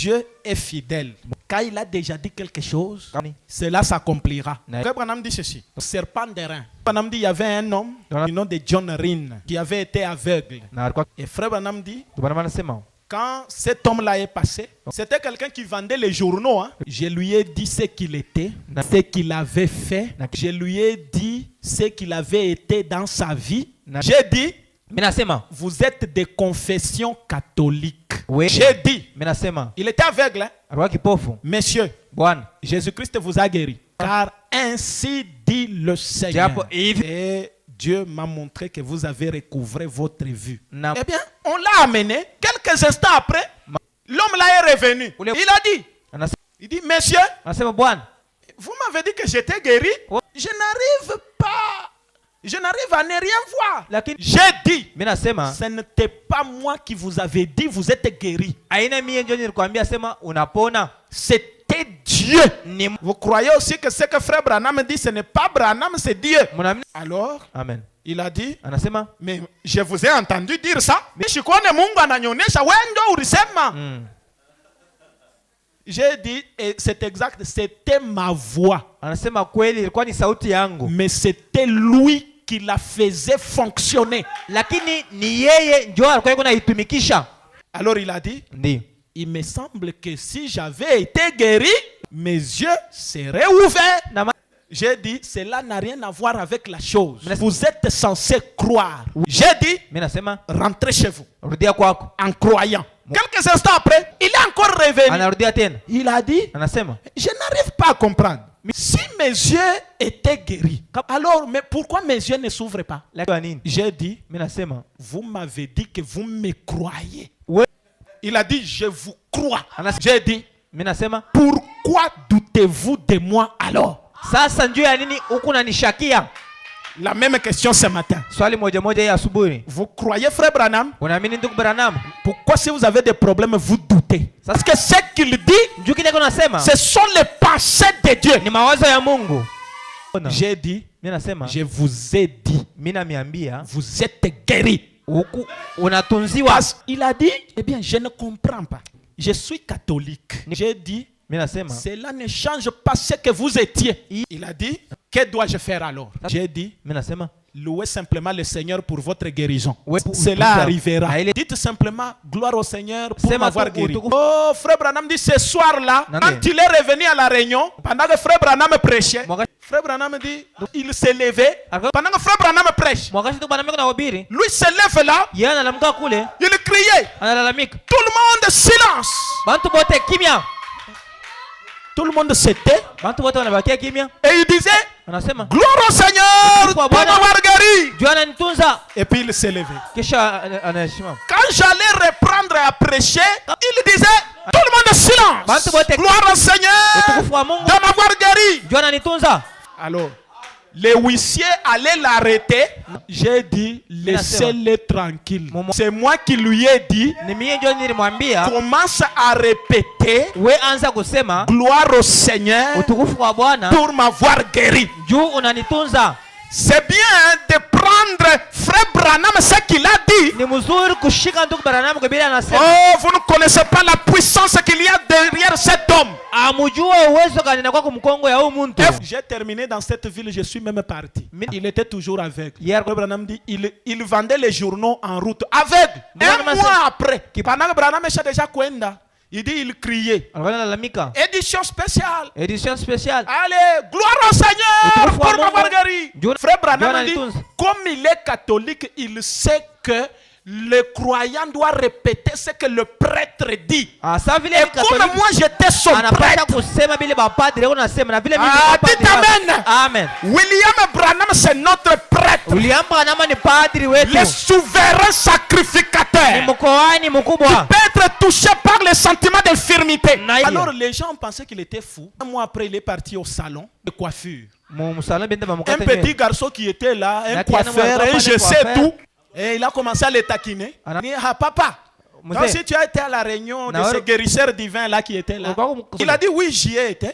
Dieu est fidèle. Quand il a déjà dit quelque chose, cela s'accomplira. Frère Branham dit ceci. Serpent d'airain. Branham dit il y avait un homme du nom de John Rhyn qui avait été aveugle. Et Frère Branham dit, quand cet homme-là est passé, c'était quelqu'un qui vendait les journaux. Je lui ai dit ce qu'il était, ce qu'il avait fait. Je lui ai dit ce qu'il avait été dans sa vie. J'ai dit, vous êtes de confession catholique. J'ai dit, il était aveugle. Monsieur, Jésus-Christ vous a guéri. Car ainsi dit le Seigneur. Et Dieu m'a montré que vous avez recouvré votre vue. Eh bien, on l'a amené. Quelques instants après, l'homme là est revenu. Il dit, monsieur, vous m'avez dit que j'étais guéri. Je n'arrive pas. Je n'arrive à ne rien voir. J'ai dit, ce n'était pas moi qui vous avais dit vous êtes guéri. C'était Dieu. Vous croyez aussi que ce que frère Branham dit, ce n'est pas Branham, c'est Dieu. Alors, Amen. Il a dit, mais je vous ai entendu dire ça. J'ai dit, et c'est exact, c'était ma voix. Mais c'était lui qui la faisait fonctionner. Alors il a dit, il me semble que si j'avais été guéri, mes yeux seraient ouverts. J'ai dit, cela n'a rien à voir avec la chose. Vous êtes censé croire. J'ai dit, rentrez chez vous en croyant. Quelques instants après, il est encore revenu. Il a dit, je n'arrive pas à comprendre. Si mes yeux étaient guéris, alors mais pourquoi mes yeux ne s'ouvrent pas? J'ai dit, vous m'avez dit que vous me croyez. Il a dit, je vous crois. J'ai dit, pourquoi doutez-vous de moi alors? La même question ce matin. Vous croyez frère Branham? Pourquoi si vous avez des problèmes vous doutez? Parce que ce qu'il dit, ce sont les pensées de Dieu. J'ai dit, je vous ai dit, vous êtes guéris. Il a dit, eh bien je ne comprends pas. Je suis catholique. J'ai dit, cela ne change pas ce que vous étiez. Il a dit, que dois-je faire alors? J'ai dit, louez simplement le Seigneur pour votre guérison. Cela arrivera. Dites simplement, gloire au Seigneur pour m'avoir guéri. Oh, frère Branham dit, ce soir-là, quand il est revenu à la réunion, pendant que frère Branham prêchait, frère Branham dit, il s'est levé, pendant que frère Branham prêche, lui se lève là, il criait, tout le monde silence. Tout le monde s'était. Et il disait, gloire au Seigneur pour m'avoir guéri. Et puis il s'est levé. Quand j'allais reprendre à prêcher, il disait, tout le monde silence. Gloire au Seigneur de m'avoir guéri. Alors, les huissiers allaient l'arrêter. J'ai dit, laissez-le tranquille. C'est moi qui lui ai dit, commence à répéter, gloire au Seigneur pour m'avoir guéri. C'est bien de prendre frère Branham ce qu'il a dit. Oh, vous ne connaissez pas la puissance qu'il y a derrière cet homme. J'ai terminé dans cette ville, je suis même parti. Il était toujours aveugle. Frère Branham dit, il vendait les journaux en route aveugle. Un mois après, pendant que Branham est déjà Kwenda, il dit, il criait. Édition spéciale. Allez, gloire au Seigneur pour m'avoir guéri. Frère Branham dit, comme il est catholique, il sait que le croyant doit répéter ce que le prêtre dit. Et comme moi j'étais son prêtre. Dites amen. William Branham c'est notre prêtre. Le souverain sacrificateur. Il peut être touché par les sentiments d'infirmité. Alors les gens pensaient qu'il était fou. Un mois après il est parti au salon de coiffure. Un petit garçon qui était là, un coiffeur, un je sais tout. Et il a commencé à les taquiner. Il dit, ah papa, donc si tu as été à la réunion de ce guérisseur divin là qui était là. Il a dit oui, j'y ai été.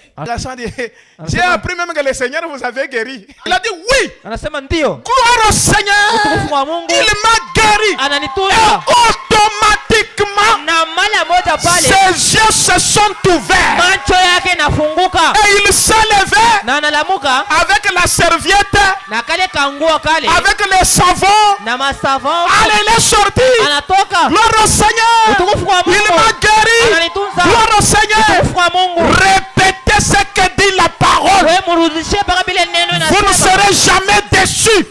J'ai appris même que le Seigneur vous avait guéri. Il a dit oui. Gloire au Seigneur. Il m'a guéri. Et automatiquement ses yeux se sont ouverts. Et il s'est levé avec la serviette, avec le savon. Allez, il est sorti. Gloire au Seigneur. Il m'a guéri. Gloire au Seigneur. Répétez ce que dit la parole. Vous ne serez jamais déçus.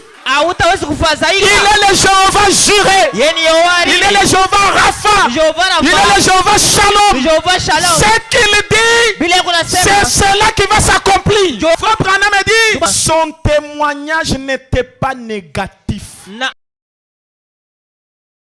Il est le Jéhovah Jireh. Il est le Jéhovah Rapha. Il est le Jéhovah Shalom. Ce qu'il dit, c'est cela qui va s'accomplir. Frère Branham me dit, son témoignage n'était pas négatif.